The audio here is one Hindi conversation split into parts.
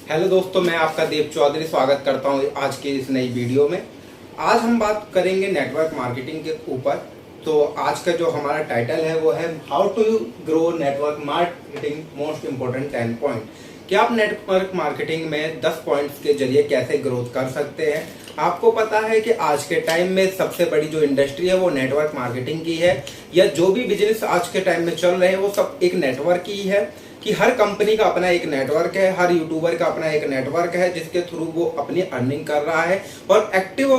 हेलो दोस्तों, मैं आपका देव चौधरी स्वागत करता हूं आज की इस नई वीडियो में। आज हम बात करेंगे नेटवर्क मार्केटिंग के ऊपर। तो आज का जो हमारा टाइटल है वो है how to grow network marketing most important 10 point. कि आप नेटवर्क मार्केटिंग में 10 पॉइंट्स के जरिए कैसे ग्रोथ कर सकते हैं। आपको पता है कि आज के टाइम में सबसे बड़ी जो इंडस्ट्री है वो नेटवर्क मार्केटिंग की है, या जो भी बिजनेस आज के टाइम में चल रहे हैं वो सब एक नेटवर्क ही है। कि हर कंपनी का अपना एक नेटवर्क है, हर यूट्यूबर का अपना एक नेटवर्क है जिसके थ्रू वो अपनी अर्निंग कर रहा है और एक्टिव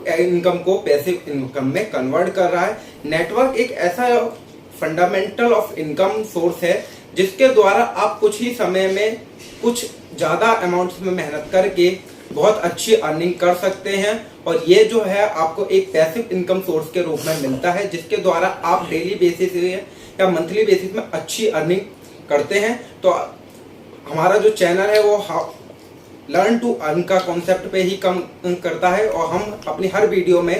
इनकम को पैसिव इनकम में कन्वर्ट कर रहा है। नेटवर्क एक ऐसा फंडामेंटल ऑफ इनकम सोर्स है जिसके द्वारा आप कुछ ही समय में कुछ ज्यादा अमाउंट्स में मेहनत करके बहुत अच्छी अर्निंग कर सकते हैं। और ये जो है आपको एक पैसिव इनकम सोर्स के रूप में मिलता है जिसके द्वारा आप डेली बेसिस या मंथली बेसिस में अच्छी अर्निंग करते हैं। तो हमारा जो चैनल है वो लर्न टू अर्न का कॉन्सेप्ट पे ही कम करता है और हम अपनी हर वीडियो में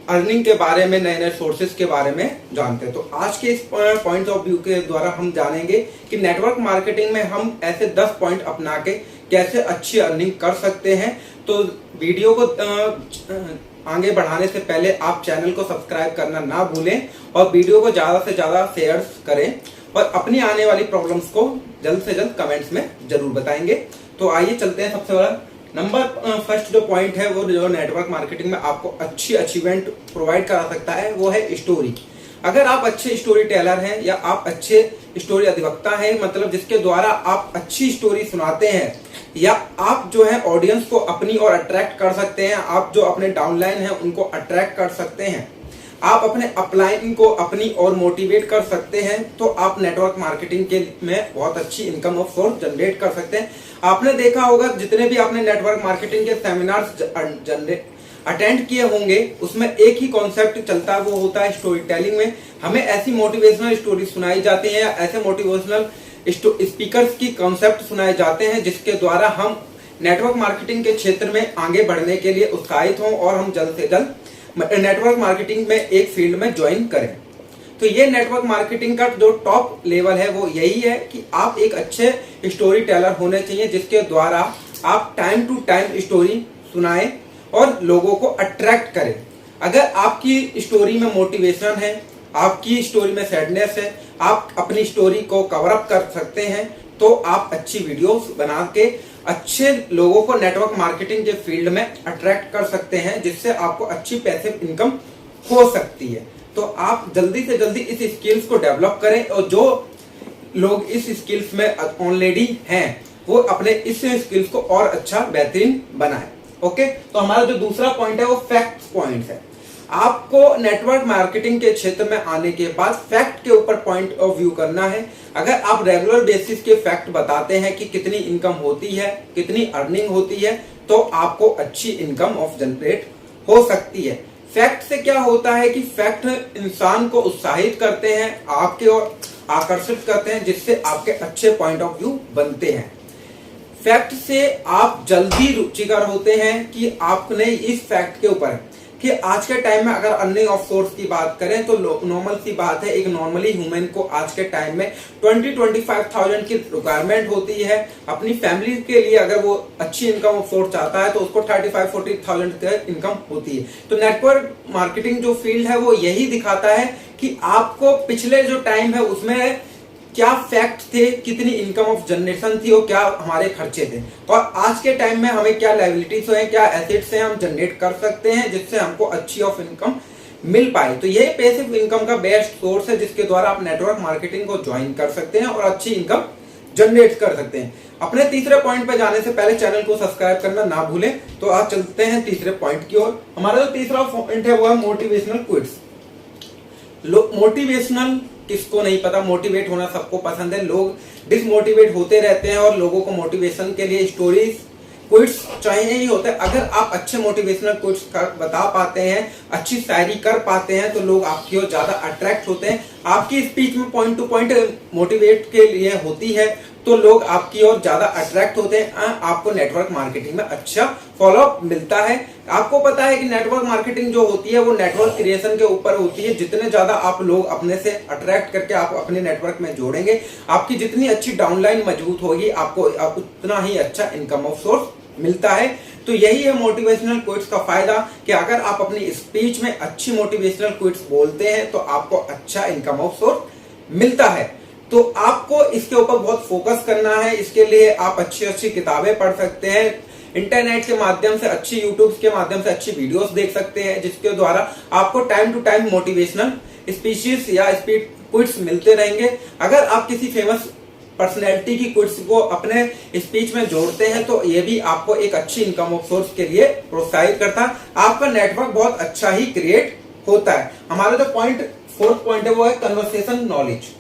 अर्निंग के बारे में, नए नए सोर्सेज के बारे में जानते हैं। तो आज के इस पॉइंट ऑफ व्यू के द्वारा हम जानेंगे कि नेटवर्क मार्केटिंग में हम ऐसे 10 पॉइंट अपना के कैसे अच्छी अर्निंग कर सकते हैं। तो वीडियो को आगे बढ़ाने से पहले आप चैनल को सब्सक्राइब करना ना भूलें और वीडियो को ज्यादा से ज्यादा शेयर करें और अपनी आने वाली प्रॉब्लम्स को जल्द से जल्द कमेंट्स में जरूर बताएंगे। तो आइए चलते हैं। सबसे बड़ा नंबर फर्स्ट जो पॉइंट है वो जो नेटवर्क मार्केटिंग में आपको अच्छी अचीवमेंट प्रोवाइड करा सकता है वो है स्टोरी। अगर आप अच्छे स्टोरी टेलर हैं या आप अच्छे स्टोरी अधिवक्ता हैं, मतलब जिसके द्वारा आप अच्छी स्टोरी सुनाते हैं या आप जो है ऑडियंस को अपनी ओर अट्रैक्ट कर सकते हैं, आप जो अपने डाउनलाइन है उनको अट्रैक्ट कर सकते हैं, आप अपने अपलाइन को अपनी ओर मोटिवेट कर सकते हैं, तो आप नेटवर्क मार्केटिंग के में बहुत अच्छी इनकम ऑफ सोर्स जनरेट कर सकते हैं। आपने देखा होगा जितने भी आपने नेटवर्क मार्केटिंग के सेमिनार्स अटेंड किए होंगे उसमें एक ही कॉन्सेप्ट चलता है, वो होता है स्टोरी टेलिंग में हमें ऐसी मोटिवेशनल स्टोरी सुनाई जाती है या ऐसे मोटिवेशनल स्पीकर्स की कॉन्सेप्ट सुनाए जाते हैं जिसके द्वारा हम नेटवर्क मार्केटिंग के क्षेत्र में आगे बढ़ने के लिए उत्साहित हों और हम जल्द से जल्द नेटवर्क मार्केटिंग में एक फील्ड में ज्वाइन करें। तो ये नेटवर्क मार्केटिंग का जो टॉप लेवल है वो यही है कि आप एक अच्छे स्टोरी टेलर होने चाहिए जिसके द्वारा आप टाइम टू टाइम स्टोरी सुनाएं और लोगों को अट्रैक्ट करें। अगर आपकी स्टोरी में मोटिवेशन है, आपकी स्टोरी में सैडनेस है, आप अपनी स्टोरी को कवर अप कर सकते हैं, तो आप अच्छी वीडियोस बना के अच्छे लोगों को नेटवर्क मार्केटिंग के फील्ड में अट्रैक्ट कर सकते हैं जिससे आपको अच्छी पैसिव इनकम हो सकती है। तो आप जल्दी से जल्दी इस स्किल्स को डेवलप करें और जो लोग इस स्किल्स में ऑलरेडी हैं वो अपने इस स्किल्स को और अच्छा बेहतरीन बनाएं। ओके, तो हमारा जो दूसरा पॉइंट है वो फैक्ट पॉइंट है। आपको नेटवर्क मार्केटिंग के क्षेत्र में आने के बाद फैक्ट के ऊपर पॉइंट ऑफ व्यू करना है। अगर आप रेगुलर बेसिस के फैक्ट बताते हैं कि कितनी इनकम होती है, कितनी अर्निंग होती है, तो आपको अच्छी इनकम ऑफ जनरेट हो सकती है। फैक्ट से क्या होता है कि फैक्ट इंसान को उत्साहित करते हैं, आपके ओर आकर्षित करते हैं, जिससे आपके अच्छे पॉइंट ऑफ व्यू बनते हैं। फैक्ट से आप जल्दी रुचिकर होते हैं कि आपने इस फैक्ट के ऊपर कि आज के टाइम में अगर अर्निंग ऑफ सोर्स की बात करें तो नॉर्मल सी बात है, एक नॉर्मली ह्यूमन को आज के टाइम में 20-25,000 की रिक्वायरमेंट होती है अपनी फैमिली के लिए। अगर वो अच्छी इनकम ऑफ सोर्स चाहता है तो उसको 35-40,000 की इनकम होती है। तो नेटवर्क मार्केटिंग जो फील्ड है वो यही दिखाता है कि आपको पिछले जो टाइम है उसमें क्या फैक्ट थे, कितनी इनकम ऑफ जनरेशन थी और क्या हमारे खर्चे थे, और आज के टाइम में हमें क्या लायबिलिटीज है, क्या एसेट्स हैं हम जनरेट कर सकते हैं जिससे हमको अच्छी ऑफ इनकम मिल पाए। तो ये पैसिव इनकम का बेस्ट सोर्स है जिसके द्वारा आप नेटवर्क मार्केटिंग को ज्वाइन कर सकते हैं और अच्छी इनकम जनरेट कर सकते हैं। अपने तीसरे पॉइंट पर जाने से पहले चैनल को सब्सक्राइब करना ना भूलें। तो आज चलते हैं तीसरे पॉइंट की ओर। हमारा जो तीसरा पॉइंट है वो है मोटिवेशनल क्विट्स। मोटिवेशनल किसको नहीं पता, मोटिवेट होना सबको पसंद है। लोग डिसमोटिवेट होते रहते हैं और लोगों को मोटिवेशन के लिए स्टोरीज क्विट्स चाहिए ही होते हैं। अगर आप अच्छे मोटिवेशनल क्विट्स बता पाते हैं, अच्छी शायरी कर पाते हैं, तो लोग आपकी ओर ज्यादा अट्रैक्ट होते हैं। आपकी स्पीच में पॉइंट टू पॉइंट मोटिवेट के लिए होती है तो लोग आपकी ओर ज्यादा अट्रैक्ट होते हैं, आपको नेटवर्क मार्केटिंग में अच्छा फॉलोअप मिलता है। आपको पता है कि नेटवर्क मार्केटिंग जो होती है वो नेटवर्क क्रिएशन के ऊपर होती है। जितने ज्यादा आप लोग अपने से अट्रैक्ट करके आप अपने नेटवर्क में जोड़ेंगे, आपकी जितनी अच्छी डाउनलाइन मजबूत होगी, आपको उतना ही अच्छा इनकम ऑफ सोर्स मिलता है। तो यही है मोटिवेशनल क्विट्स का फायदा कि अगर आप अपनी स्पीच में अच्छी मोटिवेशनल क्विट्स बोलते हैं तो आपको अच्छा इनकम ऑफ सोर्स मिलता है। तो आपको इसके ऊपर बहुत फोकस करना है। इसके लिए आप अच्छी अच्छी किताबें पढ़ सकते हैं, इंटरनेट के माध्यम से अच्छी यूट्यूब के माध्यम से अच्छी वीडियोस देख सकते हैं, जिसके द्वारा आपको time to time motivational speeches या स्पीच क्विट्स मिलते रहेंगे। अगर आप किसी फेमस पर्सनैलिटी की क्विट्स को अपने स्पीच में जोड़ते हैं तो ये भी आपको एक अच्छी इनकम ऑफ सोर्स के लिए प्रोत्साहित करता है। आपका नेटवर्क बहुत अच्छा ही क्रिएट होता है। हमारा जो फोर्थ पॉइंट है वो है कन्वर्सेशन नॉलेज।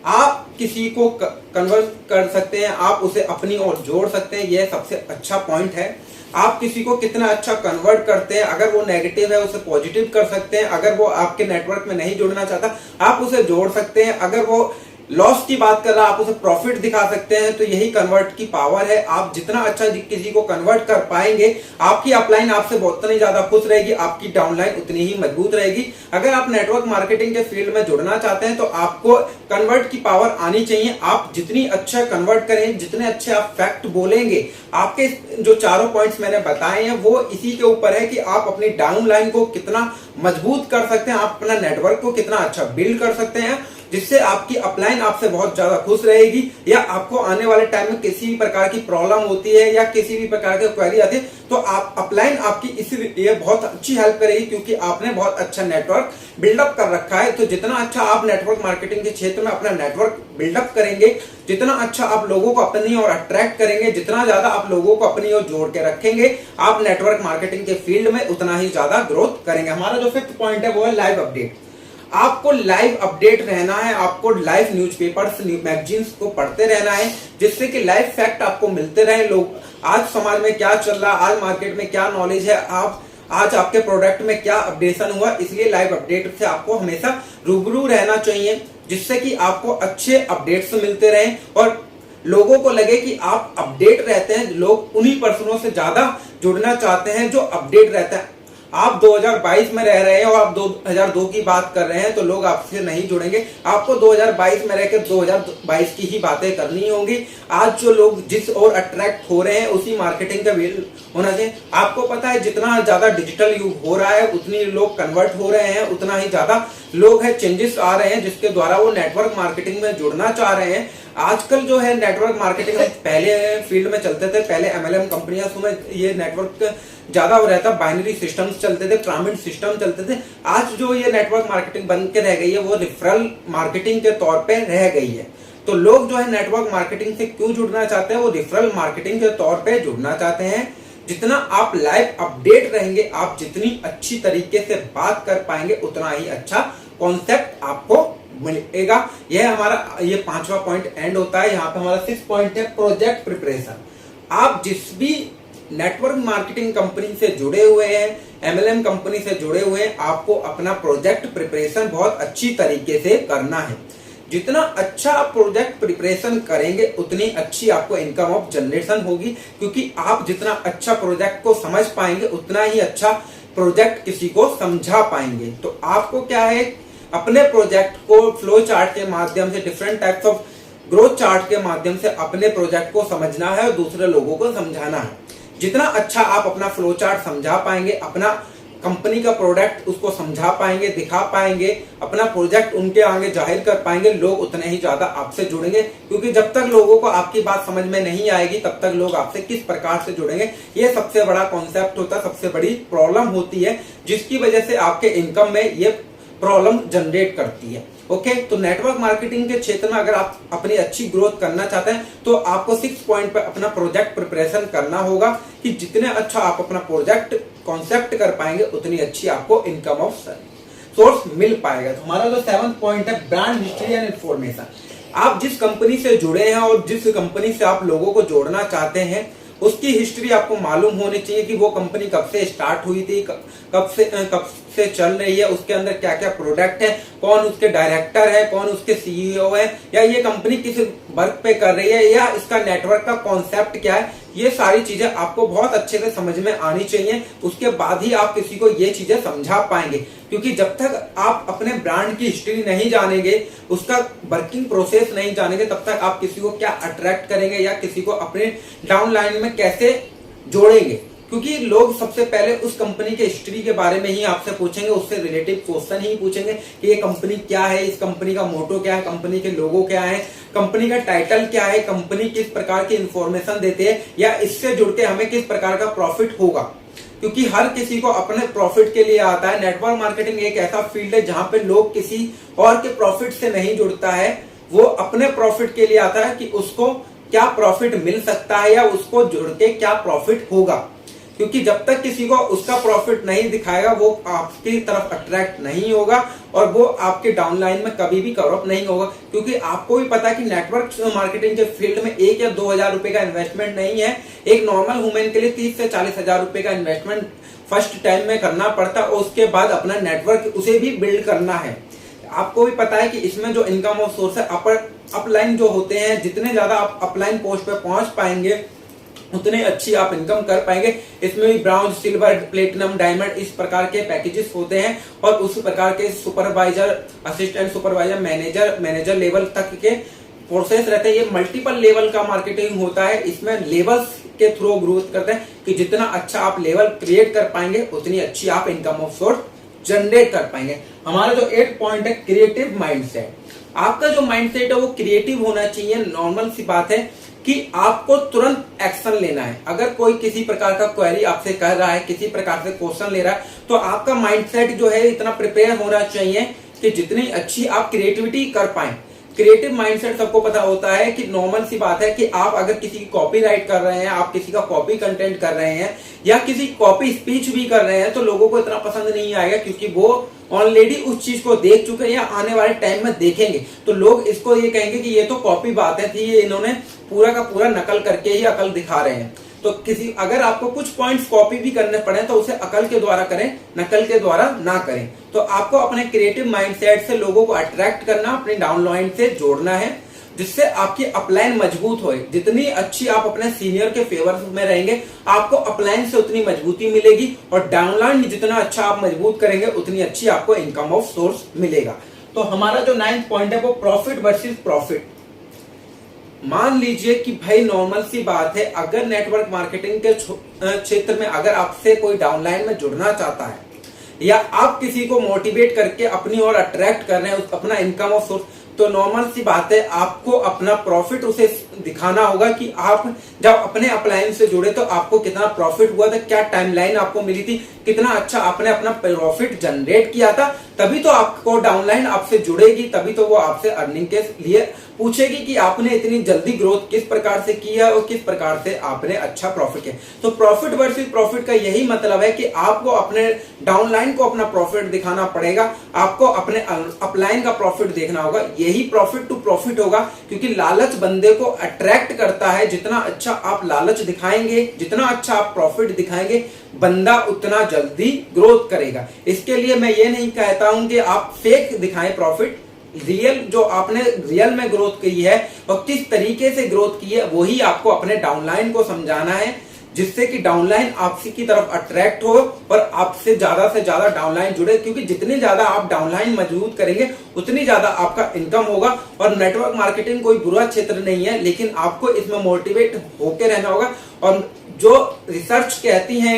आप किसी को कन्वर्स कर सकते हैं, आप उसे अपनी ओर जोड़ सकते हैं, यह सबसे अच्छा पॉइंट है। आप किसी को कितना अच्छा कन्वर्ट करते हैं, अगर वो नेगेटिव है उसे पॉजिटिव कर सकते हैं, अगर वो आपके नेटवर्क में नहीं जुड़ना चाहता आप उसे जोड़ सकते हैं, अगर वो लॉस की बात कर रहा है आप उसे प्रॉफिट दिखा सकते हैं। तो यही कन्वर्ट की पावर है। आप जितना अच्छा किसी को कन्वर्ट कर पाएंगे, आपकी अपलाइन आपसे बहुत नहीं ज्यादा खुश रहेगी, आपकी डाउनलाइन उतनी ही मजबूत रहेगी। अगर आप नेटवर्क मार्केटिंग के फील्ड में जुड़ना चाहते हैं तो आपको कन्वर्ट की पावर आनी चाहिए। आप जितनी अच्छा कन्वर्ट करें, जितने अच्छे आप फैक्ट बोलेंगे, आपके जो चारों पॉइंट्स मैंने बताए हैं वो इसी के ऊपर है कि आप अपनी डाउनलाइन को कितना मजबूत कर सकते हैं, आप अपना नेटवर्क को कितना अच्छा बिल्ड कर सकते हैं, जिससे आपकी अपलाइन आपसे बहुत ज्यादा खुश रहेगी। या आपको आने वाले टाइम में किसी भी प्रकार की प्रॉब्लम होती है या किसी भी प्रकार की क्वेरी आती है तो आप अपलाइन आपकी इसलिए बहुत अच्छी हेल्प करेगी, क्योंकि आपने बहुत अच्छा नेटवर्क बिल्डअप कर रखा है। तो जितना अच्छा आप नेटवर्क मार्केटिंग के क्षेत्र में अपना नेटवर्क बिल्डअप करेंगे, जितना अच्छा आप लोगों को अपनी ओर अट्रैक्ट करेंगे, जितना ज्यादा आप लोगों को अपनी ओर जोड़ के रखेंगे, आप नेटवर्क मार्केटिंग के फील्ड में उतना ही ज्यादा ग्रोथ करेंगे। हमारा जो फिफ्थ पॉइंट है वो है लाइव अपडेट। आपको लाइव अपडेट रहना है, आपको लाइव न्यूज़पेपर्स मैगजीन्स को पढ़ते रहना है, जिससे कि लाइव फैक्ट आपको मिलते रहे। लोग आज समाज में क्या चल रहा है, आज मार्केट में क्या नॉलेज है, आप आज आपके प्रोडक्ट में क्या अपडेशन हुआ, इसलिए लाइव अपडेट से आपको हमेशा रूबरू रहना चाहिए, जिससे कि आपको अच्छे अपडेट्स मिलते रहें और लोगों को लगे कि आप अपडेट रहते हैं। लोग उन्हीं पर्सनों से ज्यादा जुड़ना चाहते हैं जो अपडेट रहता है। आप 2022 में रह रहे हैं और आप 2002 की बात कर रहे हैं तो लोग आपसे नहीं जुड़ेंगे। आपको 2022 में रहकर 2022 की ही बातें करनी होंगी। आज जो लोग जिस ओर अट्रैक्ट हो रहे हैं उसी मार्केटिंग का वेल होना चाहिए। आपको पता है जितना ज्यादा डिजिटल युग हो रहा है उतनी लोग कन्वर्ट हो रहे हैं, उतना ही ज्यादा लोग है चेंजेस आ रहे हैं, जिसके द्वारा वो नेटवर्क मार्केटिंग में जुड़ना चाह रहे हैं। आजकल जो है नेटवर्क मार्केटिंग पहले फील्ड में चलते थे, पहले MLM कंपनियां में ये नेटवर्क ज्यादा हो रहता, बाइनरी सिस्टम्स चलते थे, पिरामिड सिस्टम चलते थे। आज जो ये नेटवर्क मार्केटिंग बन के रह गई है वो रेफरल मार्केटिंग के तौर पे रह गई है। तो लोग जो है नेटवर्क मार्केटिंग से क्यों जुड़ना चाहते हैं, वो रेफरल मार्केटिंग के तौर पे जुड़ना चाहते हैं। जितना आप लाइव अपडेट रहेंगे, आप जितनी अच्छी तरीके से बात कर पाएंगे, उतना ही अच्छा कॉन्सेप्ट आपको मिलेगा। यह हमारा ये 5वां पॉइंट एंड होता है। यहाँ पे हमारा 6 पॉइंट है प्रोजेक्ट प्रिपरेशन। आप जिस भी नेटवर्क मार्केटिंग कंपनी से जुड़े हुए हैं, MLM कंपनी से जुड़े हुए हैं, आपको अपना प्रोजेक्ट प्रिपरेशन बहुत अच्छी तरीके से करना है। जितना अच्छा आप प्रोजेक्ट प्रिपरेशन करेंगे उतनी अच्छी आपको इनकम ऑफ जनरेशन होगी, क्योंकि आप जितना अच्छा प्रोजेक्ट को समझ पाएंगे उतना ही अच्छा प्रोजेक्ट किसी को समझा पाएंगे। तो आपको क्या है, अपने प्रोजेक्ट को फ्लो चार्ट के माध्यम से, different types of growth chart के माध्यम से अपने प्रोजेक्ट को समझना है और दूसरे लोगों को समझाना है। जितना अच्छा आप अपना फ्लो चार्ट समझा पाएंगे, अपना कंपनी का प्रोडक्ट उसको समझा पाएंगे, दिखा पाएंगे, अपना प्रोजेक्ट उनके आगे जाहिर कर पाएंगे, लोग उतने ही ज्यादा आपसे जुड़ेंगे। क्योंकि जब तक लोगों को आपकी बात समझ में नहीं आएगी तब तक लोग आपसे किस प्रकार से जुड़ेंगे, ये सबसे बड़ा कॉन्सेप्ट होता है, सबसे बड़ी प्रॉब्लम होती है, जिसकी वजह से आपके इनकम में ये प्रॉब्लम जनरेट करती है। ओके, तो नेटवर्क मार्केटिंग के क्षेत्र में अगर आप अपनी अच्छी ग्रोथ करना चाहते हैं तो आपको 6 पॉइंट पर अपना प्रोजेक्ट प्रिपरेशन करना होगा कि जितने अच्छा आप अपना प्रोजेक्ट कॉन्सेप्ट कर पाएंगे उतनी अच्छी आपको इनकम ऑफ सोर्स मिल पाएगा। तो हमारा जो 7th पॉइंट है ब्रांड हिस्ट्री एंड इन्फॉर्मेशन। आप जिस कंपनी से जुड़े हैं और जिस कंपनी से आप लोगों को जोड़ना चाहते हैं उसकी हिस्ट्री आपको मालूम होनी चाहिए कि वो कंपनी कब से स्टार्ट हुई थी, कब से चल रही है, उसके अंदर क्या क्या प्रोडक्ट है, कौन उसके डायरेक्टर है, कौन उसके सीईओ है, या ये कंपनी किस वर्क पे कर रही है, या इसका नेटवर्क का कॉन्सेप्ट क्या है। ये सारी चीजें आपको बहुत अच्छे से समझ में आनी चाहिए, उसके बाद ही आप किसी को ये चीजें समझा पाएंगे। क्योंकि जब तक आप अपने ब्रांड की हिस्ट्री नहीं जानेंगे, उसका वर्किंग प्रोसेस नहीं जानेंगे, तब तक आप किसी को क्या अट्रैक्ट करेंगे या किसी को अपने डाउनलाइन में कैसे जोड़ेंगे। क्योंकि लोग सबसे पहले उस कंपनी के हिस्ट्री के बारे में ही आपसे पूछेंगे, उससे रिलेटिव क्वेश्चन ही पूछेंगे कि ये कंपनी क्या है, इस कंपनी का मोटो क्या है, कंपनी के लोगो क्या है, कंपनी का टाइटल क्या है, कंपनी किस प्रकार की इंफॉर्मेशन देते हैं, या इससे जुड़ के हमें किस प्रकार का प्रॉफिट होगा। क्योंकि हर किसी को अपने प्रॉफिट के लिए आता है। नेटवर्क मार्केटिंग एक ऐसा फील्ड है जहां पे लोग किसी और के प्रॉफिट से नहीं जुड़ता है, वो अपने प्रॉफिट के लिए आता है कि उसको क्या प्रॉफिट मिल सकता है या उसको जुड़ के क्या प्रॉफिट होगा। क्योंकि जब तक किसी को उसका प्रॉफिट नहीं दिखाएगा, वो आपकी तरफ अट्रैक्ट नहीं होगा और वो आपके डाउनलाइन में कभी भी कवर अप नहीं होगा। क्योंकि आपको भी पता है कि नेटवर्क मार्केटिंग के फील्ड में 1 या 2 हजार रुपए का इन्वेस्टमेंट नहीं है। एक नॉर्मल वुमेन के लिए 30 से 40 हजार रुपए का इन्वेस्टमेंट फर्स्ट टाइम में करना पड़ता है और उसके बाद अपना नेटवर्क उसे भी बिल्ड करना है। आपको भी पता है कि इसमें जो इनकम ऑफ सोर्स है, अपलाइन जो होते हैं, जितने ज्यादा आप अपलाइन पोस्ट पे पहुंच पाएंगे उतने अच्छी आप इनकम कर पाएंगे। इसमें भी ब्राउन, सिल्वर, प्लेटिनम, डायमंड इस प्रकार के पैकेजेस होते हैं और उस प्रकार के supervisor, assistant supervisor, manager level तक के प्रोसेस रहते हैं। ये मल्टीपल लेवल का मार्केटिंग होता है। इसमें लेवल्स के थ्रू ग्रोथ करते हैं कि जितना अच्छा आप लेवल क्रिएट कर पाएंगे उतनी अच्छी आप इनकम ऑफ सोर्स जनरेट कर पाएंगे। हमारा जो 8 पॉइंट है, क्रिएटिव माइंडसेट। आपका जो माइंडसेट है वो क्रिएटिव होना चाहिए। नॉर्मल सी बात है कि आपको तुरंत एक्शन लेना है। अगर कोई किसी प्रकार का क्वेरी आपसे कर रहा है, किसी प्रकार से क्वेश्चन ले रहा है, तो आपका माइंडसेट जो है इतना प्रिपेयर होना चाहिए कि जितनी अच्छी आप क्रिएटिविटी कर पाए। क्रिएटिव माइंडसेट सबको पता होता है कि नॉर्मल सी बात है कि आप अगर किसी की कॉपी राइट कर रहे हैं, आप किसी का कॉपी कंटेंट कर रहे हैं या किसी कॉपी स्पीच भी कर रहे हैं, तो लोगों को इतना पसंद नहीं आएगा क्योंकि वो ऑलरेडी उस चीज को देख चुके हैं या आने वाले टाइम में देखेंगे। तो लोग इसको ये कहेंगे कि ये तो कॉपी बातें थी, ये इन्होंने पूरा का पूरा नकल करके ही अकल दिखा रहे हैं। तो किसी अगर आपको कुछ पॉइंट्स कॉपी भी करने पड़े तो उसे अकल के द्वारा करें, नकल के द्वारा ना करें। तो आपको अपने क्रिएटिव माइंडसेट से लोगों को अट्रैक्ट करना, अपने डाउनलाइन से जोड़ना है, जिससे आपकी अपलाइन मजबूत होए। जितनी अच्छी आप अपने सीनियर के फेवर में रहेंगे, आपको अपलाइन से उतनी मजबूती मिलेगी और डाउनलाइन जितना अच्छा आप मजबूत करेंगे उतनी अच्छी आपको इनकम ऑफ सोर्स मिलेगा। तो हमारा जो 9th पॉइंट है वो प्रॉफिट वर्सेस प्रॉफिट। मान लीजिए कि भाई नॉर्मल सी बात है, अगर नेटवर्क मार्केटिंग के क्षेत्र में अगर आपसे कोई डाउनलाइन में जुड़ना चाहता है या आप किसी को मोटिवेट करके अपनी ओर अट्रैक्ट कर रहे हैं अपना इनकम ऑफ सोर्स, तो नॉर्मल सी बात है आपको अपना प्रॉफिट उसे दिखाना होगा कि आप जब अपने अपलाइन से जुड़े तो आपको कितना प्रॉफिट हुआ था, क्या टाइमलाइन आपको मिली थी, कितना अच्छा आपने अपना प्रॉफिट जनरेट किया था। तभी तो आपको डाउनलाइन आपसे जुड़ेगी, तभी तो वो आपसे अर्निंग के लिए पूछेगी कि आपने इतनी जल्दी ग्रोथ किस प्रकार से की है और किस प्रकार से आपने अच्छा प्रॉफिट किया। तो प्रॉफिट वर्सेस प्रॉफिट का यही मतलब है कि आपको अपने डाउनलाइन को अपना प्रॉफिट दिखाना पड़ेगा, आपको अपने अपलाइन का प्रॉफिट देखना होगा। यही प्रॉफिट टू प्रॉफिट होगा, क्योंकि लालच बंदे को अट्रैक्ट करता है। जितना अच्छा आप लालच दिखाएंगे, जितना अच्छा आप प्रॉफिट दिखाएंगे, बंदा उतना जल्दी ग्रोथ करेगा। इसके लिए मैं ये नहीं कहता हूं कि आप फेक दिखाएं प्रॉफिट, रियल जो आपने रियल में ग्रोथ की है और किस तरीके से ग्रोथ की है वही आपको अपने डाउनलाइन को समझाना है, जिससे कि डाउनलाइन आपसी की तरफ अट्रैक्ट हो और आपसे ज्यादा से ज्यादा डाउनलाइन जुड़े। क्योंकि जितने ज्यादा आप डाउनलाइन मजबूत करेंगे उतनी ज्यादा आपका इनकम होगा। और नेटवर्क मार्केटिंग कोई बुरा क्षेत्र नहीं है, लेकिन आपको इसमें मोटिवेट होकर रहना होगा। और जो रिसर्च कहती है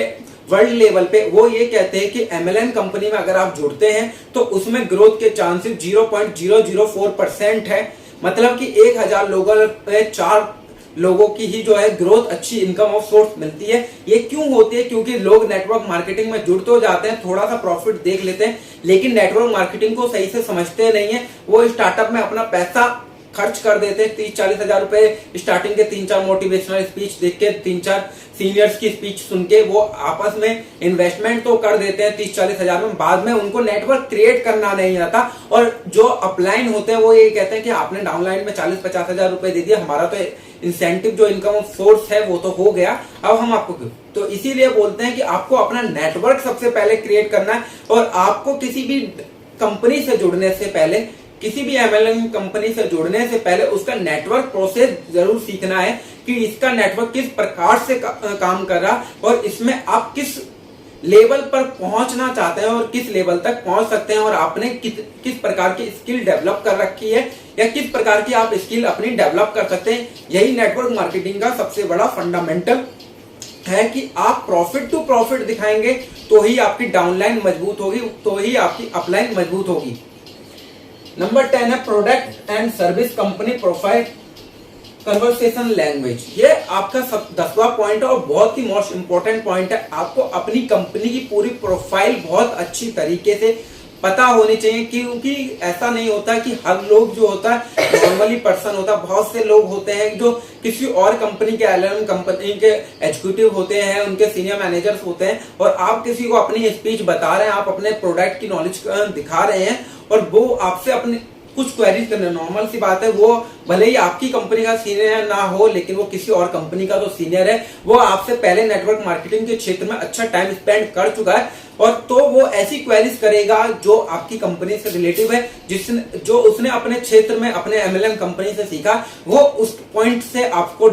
वर्ल्ड लेवल पे, वो ये कहते हैं कि MLM कंपनी में अगर आप जुड़ते हैं तो उसमें ग्रोथ के चांसेस 0.004% है। मतलब कि 1000 लोगों पे 4 लोगों की ही जो है ग्रोथ अच्छी इनकम ऑफ सोर्स मिलती है। ये क्यों होती है? क्योंकि लोग नेटवर्क मार्केटिंग में जुड़ तो जाते हैं, थोड़ा सा प्रॉफिट देख लेते हैं, लेकिन नेटवर्क मार्केटिंग को सही से समझते नहीं है। वो स्टार्टअप में अपना पैसा खर्च कर देते हैं, 30-40 हजार रुपए स्टार्टिंग के 3-4 मोटिवेशनल स्पीच देख के, 3-4 सीनियर्स की स्पीच सुन के वो आपस में इन्वेस्टमेंट तो कर देते हैं 30-40 हजार में। बाद में उनको नेटवर्क क्रिएट करना नहीं आता। और जो अपलाइन होते हैं वो ये कहते हैं कि आपने डाउनलाइन में 40-50 हजार रुपए दे दिया, हमारा तो इंसेंटिव जो इनकम सोर्स है वो तो हो गया, अब हम आपको तो इसीलिए बोलते हैं कि आपको अपना नेटवर्क सबसे पहले क्रिएट करना है। और आपको किसी भी कंपनी से जुड़ने से पहले, किसी भी एमएलएम कंपनी से जुड़ने से पहले उसका नेटवर्क प्रोसेस जरूर सीखना है कि इसका नेटवर्क किस प्रकार से काम कर रहा और इसमें आप किस लेवल पर पहुंचना चाहते हैं और किस लेवल तक पहुंच सकते हैं और आपने किस प्रकार की स्किल डेवलप कर रखी है या किस प्रकार की आप स्किल अपनी डेवलप कर सकते हैं। यही नेटवर्क मार्केटिंग का सबसे बड़ा फंडामेंटल है कि आप प्रॉफिट टू प्रॉफिट दिखाएंगे तो ही आपकी डाउनलाइन मजबूत होगी, तो ही आपकी अपलाइन मजबूत होगी। नंबर 10 है product and service company profile conversation language. ये आपका 10वां पॉइंट है और बहुत ही मोस्ट इंपॉर्टेंट पॉइंट है। आपको अपनी कंपनी की पूरी प्रोफाइल बहुत अच्छी तरीके से पता होनी चाहिए, क्योंकि ऐसा नहीं होता कि हर लोग जो होता है नॉर्मली पर्सन होता है। बहुत से लोग होते हैं जो किसी और कंपनी के एलएलएम कंपनी के एग्जीक्यूटिव होते हैं, उनके सीनियर मैनेजर्स होते हैं और आप किसी को अपनी स्पीच बता रहे हैं, आप अपने प्रोडक्ट की नॉलेज दिखा रहे हैं और वो आपसे अपने कुछ क्वेरीज करने, नॉर्मल सी बात है, वो भले ही आपकी कंपनी का सीनियर ना हो लेकिन वो किसी और कंपनी का तो सीनियर है, वो आपसे पहले नेटवर्क मार्केटिंग के क्षेत्र में अच्छा टाइम स्पेंड कर चुका है और तो वो ऐसी क्वेरीज करेगा जो आपकी कंपनी से रिलेटिव है, जो उसने अपने क्षेत्र में अपने एमएलएम कंपनी से सीखा, वो उस पॉइंट से आपको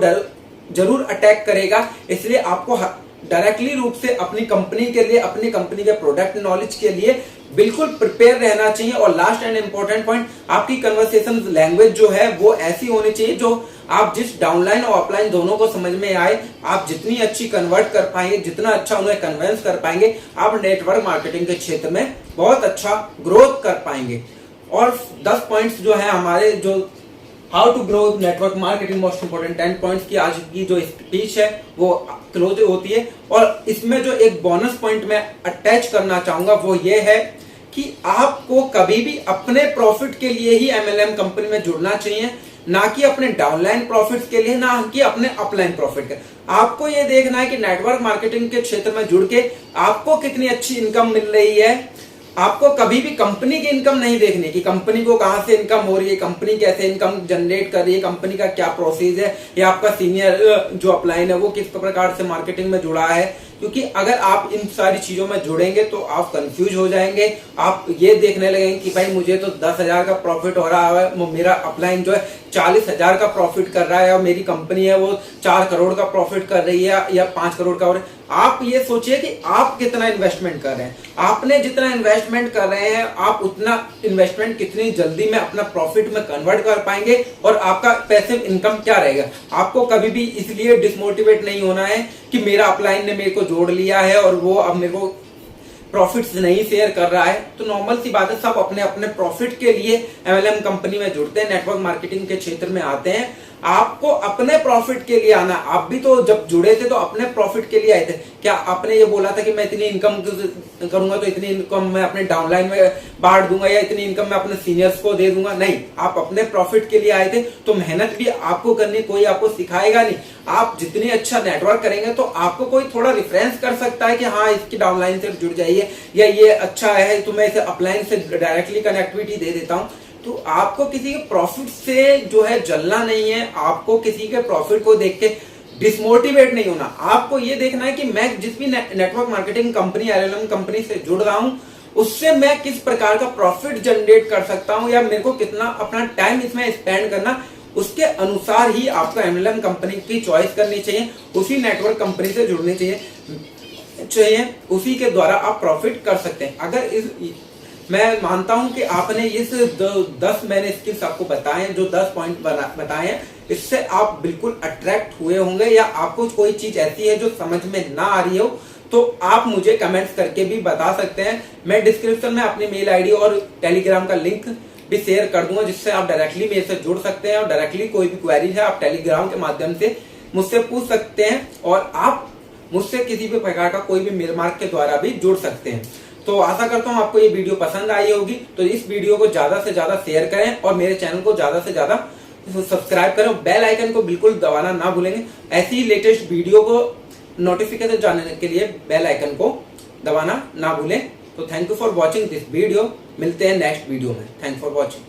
जरूर अटैक करेगा। इसलिए आपको डायरेक्टली रूप से अपनी कंपनी के लिए, अपनी कंपनी के प्रोडक्ट नॉलेज के लिए बिल्कुल प्रिपेयर रहना चाहिए। और लास्ट एंड इंपॉर्टेंट पॉइंट, आपकी कन्वर्सेशन लैंग्वेज जो है वो ऐसी होनी चाहिए जो आप जिस डाउनलाइन और अपलाइन दोनों को समझ में आए। आप जितनी अच्छी कन्वर्ट कर पाएंगे, जितना अच्छा उन्हें कन्वेंस कर पाएंगे, आप नेटवर्क मार्केटिंग के क्षेत्र में बहुत अच्छा ग्रोथ कर पाएंगे। और 10 पॉइंट्स जो है हमारे, जो how to grow network marketing most important 10 points की आज की जो स्पीच है वो क्लोज होती है। और इसमें जो एक बोनस पॉइंट मैं अटैच करना चाहूंगा वो ये है कि आपको कभी भी अपने प्रॉफिट के लिए ही एमएलएम कंपनी में जुड़ना चाहिए, ना कि अपने डाउनलाइन प्रॉफिट के लिए, ना कि अपने अपलाइन प्रॉफिट के। आपको ये देखना है कि नेटवर्क मार्केटिंग के क्षेत्र में जुड़ के आपको कितनी अच्छी इनकम मिल रही है। आपको कभी भी कंपनी की इनकम नहीं देखनी कि कंपनी को कहां से इनकम हो रही है, कंपनी कैसे इनकम जनरेट कर रही है, कंपनी का क्या प्रोसेस है, या आपका सीनियर जो अपलाइन है वो किस प्रकार से मार्केटिंग में जुड़ा है। क्योंकि अगर आप इन सारी चीजों में जुड़ेंगे तो आप कंफ्यूज हो जाएंगे। आप ये देखने लगेंगे कि भाई मुझे तो 10,000 का प्रॉफिट हो रहा है, मेरा अपलाइन जो है 40,000 का प्रॉफिट कर रहा है और मेरी कंपनी है वो 4 करोड़ का प्रॉफिट कर रही है या 5 करोड़ का। और आप ये सोचिए कि आप कितना इन्वेस्टमेंट कर रहे हैं। आपने जितना इन्वेस्टमेंट कर रहे हैं, आप उतना इन्वेस्टमेंट कितनी जल्दी में अपना प्रॉफिट में कन्वर्ट कर पाएंगे और आपका पैसिव इनकम क्या रहेगा। आपको कभी भी इसलिए डिसमोटिवेट नहीं होना है कि मेरा अपलाइन ने मेरे को जोड़ लिया है और वो अब मेरे को प्रॉफिट्स नहीं शेयर कर रहा है। तो नॉर्मल सी बात है, सब अपने अपने प्रॉफिट के लिए एमएलएम कंपनी में जुड़ते हैं, नेटवर्क मार्केटिंग के क्षेत्र में आते हैं। आपको अपने प्रॉफिट के लिए आना। आप भी तो जब जुड़े थे तो अपने प्रॉफिट के लिए आए थे। क्या आपने ये बोला था कि मैं इतनी इनकम करूंगा तो इतनी इनकम मैं अपने डाउनलाइन में बांट दूंगा या इतनी इनकम मैं अपने सीनियर्स को दे दूंगा? नहीं, आप अपने प्रॉफिट के लिए आए थे तो मेहनत भी आपको करनी, कोई आपको सिखाएगा नहीं। आप जितनी अच्छा नेटवर्क करेंगे तो आपको कोई थोड़ा रेफरेंस कर सकता है कि हाँ इसकी डाउनलाइन से जुड़ जाइए या ये अच्छा है तो मैं इसे अपलाइन से डायरेक्टली कनेक्टिविटी दे देता हूँ। तो आपको किसी के प्रॉफिट से जो है जलना नहीं है, आपको किसी के प्रॉफिट को देख के डिसमोटिवेट नहीं होना। आपको ये देखना है कि मैं जिस भी network marketing company, LLM company से जुड़ रहा हूं उससे मैं किस प्रकार का प्रॉफिट जनरेट कर सकता हूं या मेरे को कितना अपना टाइम इसमें स्पेंड करना, उसके अनुसार ही आपको एमएलएम कंपनी की चॉइस करनी चाहिए। उसी नेटवर्क कंपनी से जुड़नी चाहिए, उसी के द्वारा आप प्रॉफिट कर सकते हैं। अगर मैं मानता हूं कि आपने इस 10 मैंने स्किल्स आपको बताए हैं, जो 10 पॉइंट बताए हैं, इससे आप बिल्कुल अट्रैक्ट हुए होंगे या आपको कोई चीज ऐसी है जो समझ में ना आ रही हो तो आप मुझे कमेंट्स करके भी बता सकते हैं। मैं डिस्क्रिप्शन में अपनी मेल आईडी और टेलीग्राम का लिंक भी शेयर कर दूंगा जिससे आप डायरेक्टली मेरे से जुड़ सकते हैं और डायरेक्टली कोई भी क्वेरी है आप टेलीग्राम के माध्यम से मुझसे पूछ सकते हैं और आप मुझसे किसी भी प्रकार का कोई भी मेल मार्क के द्वारा भी जुड़ सकते हैं। तो आशा करता हूं आपको ये वीडियो पसंद आई होगी। तो इस वीडियो को ज्यादा से ज्यादा शेयर करें और मेरे चैनल को ज्यादा से ज्यादा सब्सक्राइब करें। बेल आइकन को बिल्कुल दबाना ना भूलेंगे। ऐसी ही लेटेस्ट वीडियो को नोटिफिकेशन जानने के लिए बेल आइकन को दबाना ना भूलें। तो thank you for watching this video. मिलते हैं नेक्स्ट वीडियो में। Thanks for watching.